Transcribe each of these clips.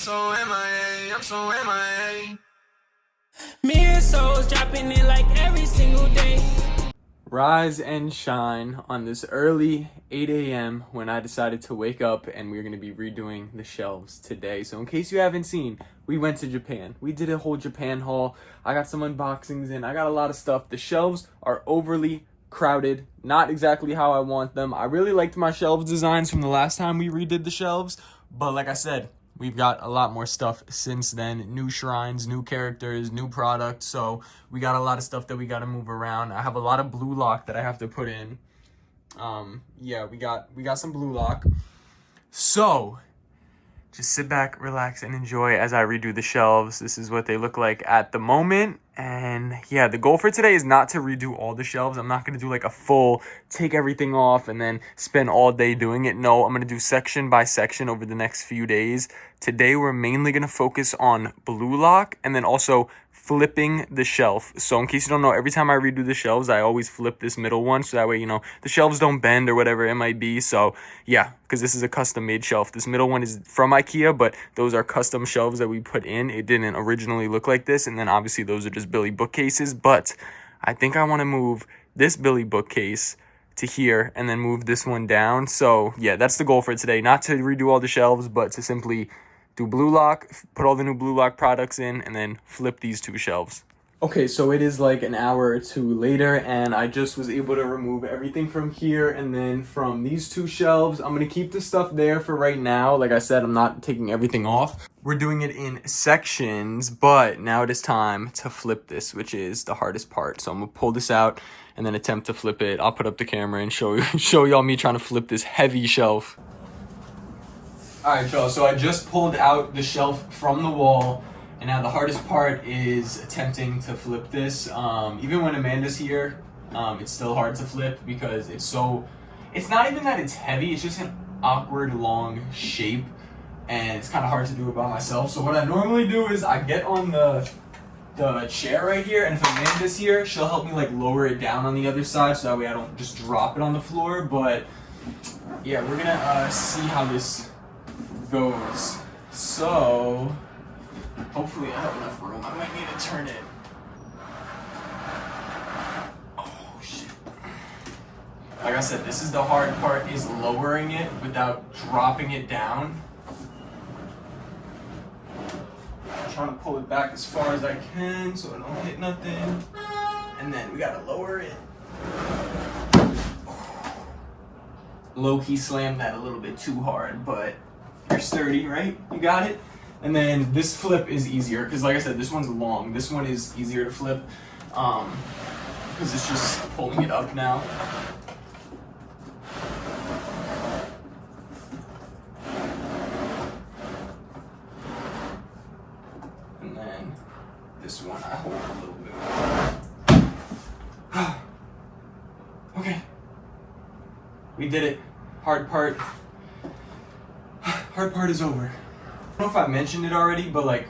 so MIA, I'm so MIA. Me and Souls dropping it like every single day. Rise and shine on this early 8 a.m. when I decided to wake up and we're going to be redoing the shelves today. So in case you haven't seen, we went to Japan. We did a whole Japan haul. I got some unboxings in. I got a lot of stuff. The shelves are overly crowded, not exactly how I want them. I really liked my shelves designs from the last time we redid the shelves, but like I said, we've got a lot more stuff since then. New shrines, new characters, new products. So we got a lot of stuff that we got to move around. I have a lot of blue lock that I have to put in. Yeah, we got some blue lock. So just sit back, relax, and enjoy as I redo the shelves. This is what they look like at the moment. And yeah, the goal for today is not to redo all the shelves. I'm not going to do like a full take everything off and then spend all day doing it. No, I'm going to do section by section over the next few days. Today, we're mainly going to focus on blue lock and then also flipping the shelf. So in case you don't know, every time I redo the shelves, I always flip this middle one. So that way, you know, the shelves don't bend or whatever it might be. So yeah, because this is a custom made shelf. This middle one is from IKEA, but those are custom shelves that we put in. It didn't originally look like this. And then obviously those are just Billy bookcases. But I think I want to move this Billy bookcase to here and then move this one down. So yeah, that's the goal for today. Not to redo all the shelves, but to simply do blue lock, put all the new blue lock products in, and then flip these two shelves. Okay, so it is like an hour or two later, and I just was able to remove everything from here and then from these two shelves. I'm going to keep the stuff there for right now. Like I said, I'm not taking everything off. We're doing it in sections, but now it is time to flip this, which is the hardest part. So I'm going to pull this out and then attempt to flip it. I'll put up the camera and show y'all me trying to flip this heavy shelf. Alright, y'all, so I just pulled out the shelf from the wall, and now the hardest part is attempting to flip this. Even when Amanda's here, it's still hard to flip because it's not even that it's heavy, it's just an awkward long shape, and it's kind of hard to do it by myself. So what I normally do is I get on the chair right here, and if Amanda's here, she'll help me like lower it down on the other side so that way I don't just drop it on the floor. But yeah, we're gonna see how this goes. So hopefully I have enough room. I might need to turn it. Oh shit. Like I said, this is the hard part, is lowering it without dropping it down. I'm trying to pull it back as far as I can so I don't hit nothing. And then we gotta lower it. Low-key slammed that a little bit too hard, but you're sturdy, right? You got it? And then this flip is easier because, like I said, this one's long. This one is easier to flip because it's just pulling it up now. And then this one I hold a little bit. Okay. We did it. Hard part is over. I don't know if I mentioned it already, but like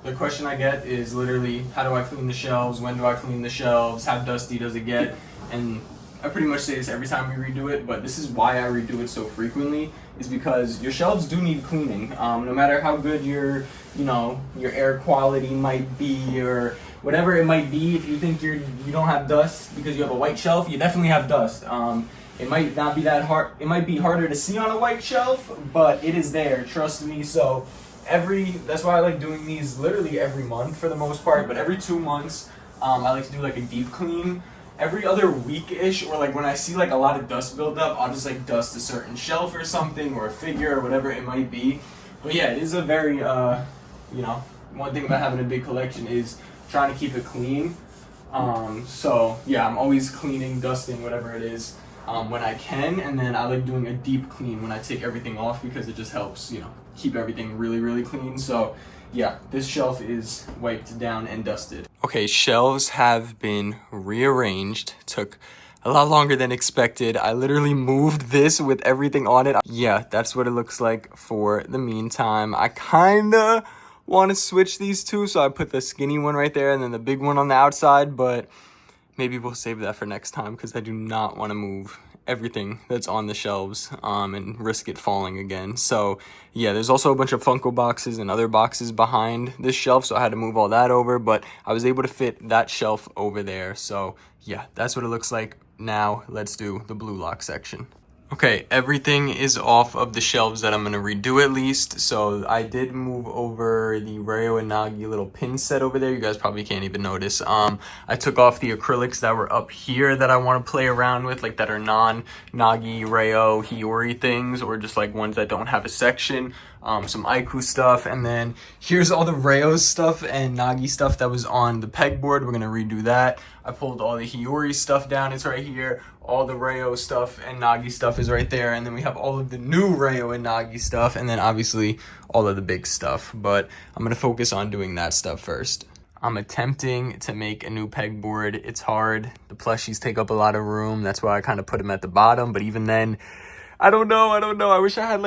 the question I get is literally, how do I clean the shelves? When do I clean the shelves? How dusty does it get? And I pretty much say this every time we redo it, but this is why I redo it so frequently, is because your shelves do need cleaning. No matter how good your air quality might be or whatever it might be, if you think you don't have dust because you have a white shelf, you definitely have dust. It might not be that hard. It might be harder to see on a white shelf, but it is there. Trust me. So that's why I like doing these literally every month for the most part. But every 2 months, I like to do like a deep clean. Every other week-ish, or like when I see like a lot of dust build up, I'll just like dust a certain shelf or something, or a figure or whatever it might be. But yeah, it is a very one thing about having a big collection is trying to keep it clean. So yeah, I'm always cleaning, dusting, whatever it is. When I can, and then I like doing a deep clean when I take everything off because it just helps, keep everything really, really clean. So yeah, this shelf is wiped down and dusted. Okay, shelves have been rearranged. Took a lot longer than expected. I literally moved this with everything on it. Yeah, that's what it looks like for the meantime. I kinda want to switch these two, so I put the skinny one right there and then the big one on the outside, but maybe we'll save that for next time because I do not want to move everything that's on the shelves and risk it falling again. So yeah, there's also a bunch of Funko boxes and other boxes behind this shelf, so I had to move all that over, but I was able to fit that shelf over there. So yeah, that's what it looks like. Now let's do the blue lock section. Okay, everything is off of the shelves that I'm going to redo at least. So I did move over the Rayo and Nagi little pin set over there. You guys probably can't even notice. I took off the acrylics that were up here that I want to play around with, like that are non-Nagi, Rayo, Hiyori things, or just like ones that don't have a section. Some Aiku stuff, and then here's all the Rayo stuff and Nagi stuff that was on the pegboard. We're going to redo that. I pulled all the Hiyori stuff down. It's right here. All the Rayo stuff and Nagi stuff is right there. And then we have all of the new Rayo and Nagi stuff. And then obviously all of the big stuff. But I'm going to focus on doing that stuff first. I'm attempting to make a new pegboard. It's hard. The plushies take up a lot of room. That's why I kind of put them at the bottom. But even then, I don't know. I wish I had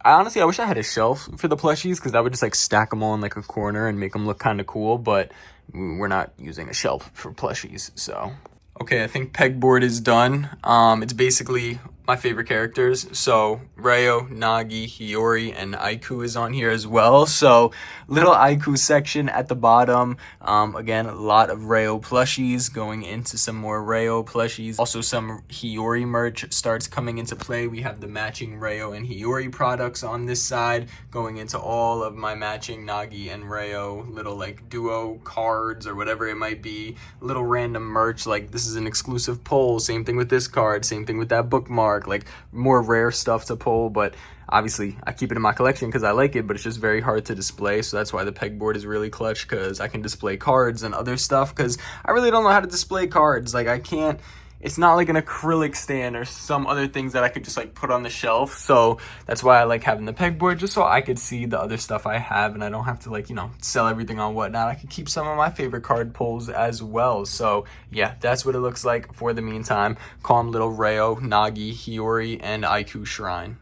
I wish I had a shelf for the plushies, because that would just like stack them all in like a corner and make them look kind of cool. But we're not using a shelf for plushies, so. Okay, I think pegboard is done. It's basically my favorite characters. So Rayo, Nagi, Hiyori, and Aiku is on here as well. So little Aiku section at the bottom. Again, a lot of Rayo plushies going into some more Rayo plushies. Also some Hiyori merch starts coming into play. We have the matching Rayo and Hiyori products on this side going into all of my matching Nagi and Rayo little like duo cards or whatever it might be. Little random merch, like this is an exclusive pull. Same thing with this card. Same thing with that bookmark. Like more rare stuff to pull, but obviously I keep it in my collection because I like it, but it's just very hard to display. So that's why the pegboard is really clutch, because I can display cards and other stuff, because I really don't know how to display cards. Like I can't, it's not like an acrylic stand or some other things that I could just like put on the shelf. So that's why I like having the pegboard, just so I could see the other stuff I have and I don't have to like, you know, sell everything on whatnot. I could keep some of my favorite card pulls as well. So yeah, that's what it looks like for the meantime. Calm little Rayo, Nagi, Hiyori, and Aiku shrine.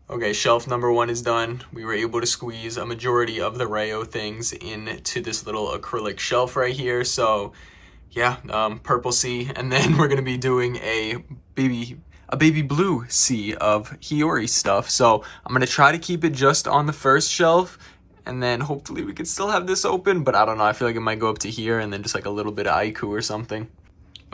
Okay, shelf number 1 is done. We were able to squeeze a majority of the Rayo things into this little acrylic shelf right here. So yeah, purple sea, and then we're gonna be doing a baby blue sea of Hiyori stuff. So I'm gonna try to keep it just on the first shelf, and then hopefully we can still have this open, but I don't know, I feel like it might go up to here and then just like a little bit of Aiku or something.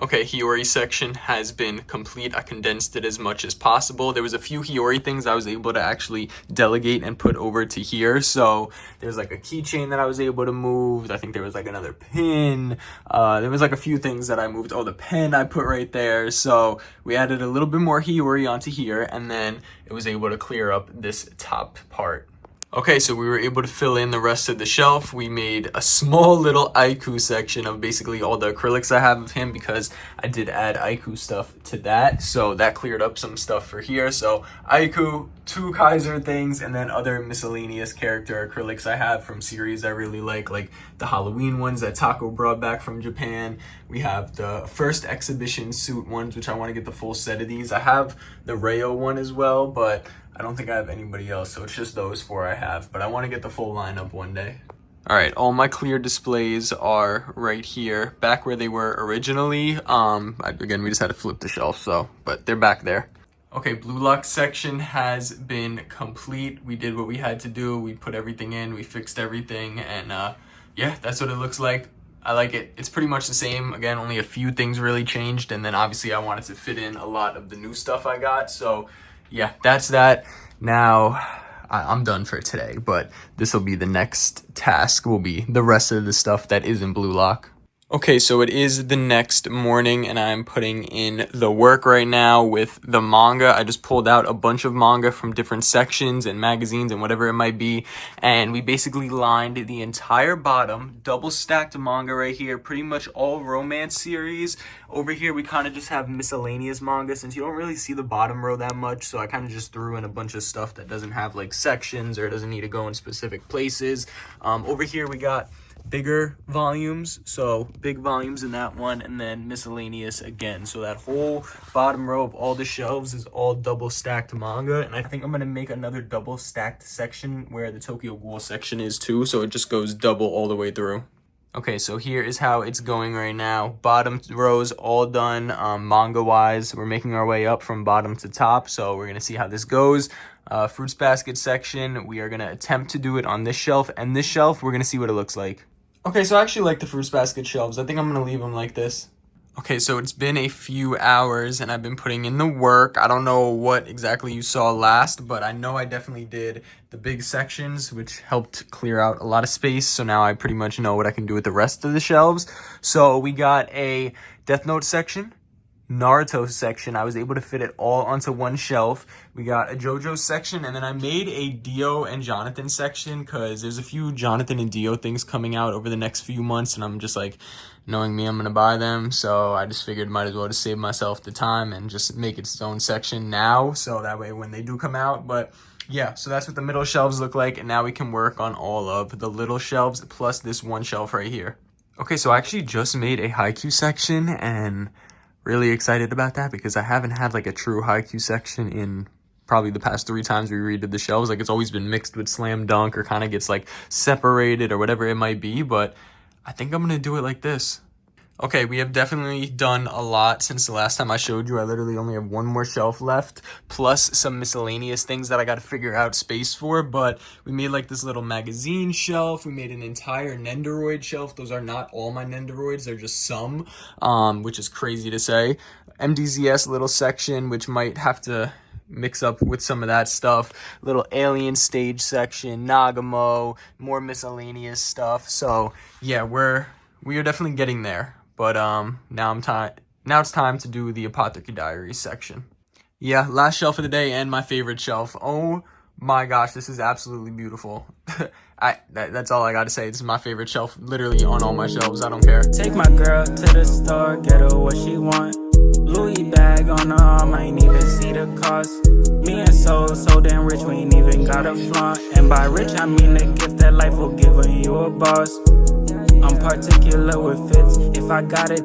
Okay, Hiyori section has been complete. I condensed it as much as possible. There was a few Hiyori things I was able to actually delegate and put over to here. So there's like a keychain that I was able to move. I think there was like another pin. There was like a few things that I moved. Oh, the pen I put right there. So we added a little bit more Hiyori onto here, and then it was able to clear up this top part. Okay, so we were able to fill in the rest of the shelf. We made a small little Aiku section of basically all the acrylics I have of him, because I did add Aiku stuff to that. So that cleared up some stuff for here. So Aiku, 2 Kaiser things, and then other miscellaneous character acrylics I have from series I really like the Halloween ones that Taco brought back from Japan. We have the first exhibition suit ones, which I want to get the full set of these. I have the Rayo one as well, but I don't think I have anybody else, so it's just those 4 I have, but I want to get the full lineup one day. All right, all my clear displays are right here, back where they were originally. Again, we just had to flip the shelf, but they're back there. Okay, blue lock section has been complete. We did what we had to do. We put everything in, we fixed everything, and yeah, that's what it looks like. I like it. It's pretty much the same. Again, only a few things really changed, and then obviously I wanted to fit in a lot of the new stuff I got, so yeah, that's that. Now, I'm done for today, but this will be the next task, will be the rest of the stuff that isn't blue lock. Okay, so it is the next morning, and I'm putting in the work right now with the manga. I just pulled out a bunch of manga from different sections and magazines and whatever it might be, and we basically lined the entire bottom, double stacked manga right here, pretty much all romance series. Over here, we kind of just have miscellaneous manga, since you don't really see the bottom row that much, so I kind of just threw in a bunch of stuff that doesn't have like sections or doesn't need to go in specific places. Over here, we got bigger volumes, so big volumes in that one, and then miscellaneous again. So that whole bottom row of all the shelves is all double stacked manga, and I think I'm gonna make another double stacked section where the Tokyo Ghoul section is too, so it just goes double all the way through. Okay, so here is how it's going right now. Bottom rows all done manga-wise. We're making our way up from bottom to top, so we're going to see how this goes. Fruits basket section, we are going to attempt to do it on this shelf, and this shelf, we're going to see what it looks like. Okay, so I actually like the fruits basket shelves. I think I'm going to leave them like this. Okay, so it's been a few hours and I've been putting in the work. I don't know what exactly you saw last, but I know I definitely did the big sections, which helped clear out a lot of space. So now I pretty much know what I can do with the rest of the shelves. So we got a Death Note section, Naruto section. I was able to fit it all onto one shelf. We got a JoJo section, and then I made a Dio and Jonathan section because there's a few Jonathan and Dio things coming out over the next few months, and I'm just like, knowing me, I'm gonna buy them. So I just figured might as well just save myself the time and just make its own section now, so that way when they do come out. But yeah, so that's what the middle shelves look like, and now we can work on all of the little shelves plus this one shelf right here. Okay, so I actually just made a Haikyuu section, and really excited about that because I haven't had like a true Haikyuu section in probably the past 3 times we redid the shelves. Like, it's always been mixed with Slam Dunk or kind of gets like separated or whatever it might be, but I think I'm gonna do it like this. Okay, we have definitely done a lot since the last time I showed you. I literally only have one more shelf left, plus some miscellaneous things that I gotta figure out space for, but we made like this little magazine shelf. We made an entire Nendoroid shelf. Those are not all my Nendoroids, they're just some, which is crazy to say. MDZS little section, which might have to mix up with some of that stuff. Little alien stage section, Nagamo, more miscellaneous stuff. So yeah, we are definitely getting there. But now it's time to do the Apothecary Diaries section. Yeah, last shelf of the day and my favorite shelf. Oh my gosh, this is absolutely beautiful. That's all I gotta say. This is my favorite shelf, literally on all my shelves. I don't care. Take my girl to the store, get her what she want. Louis bag on her arm, I ain't even see the cost. Me and so damn rich, we ain't even got a flaunt. And by rich, I mean the gift that life will give when you a boss. I'm particular with fits, if I got it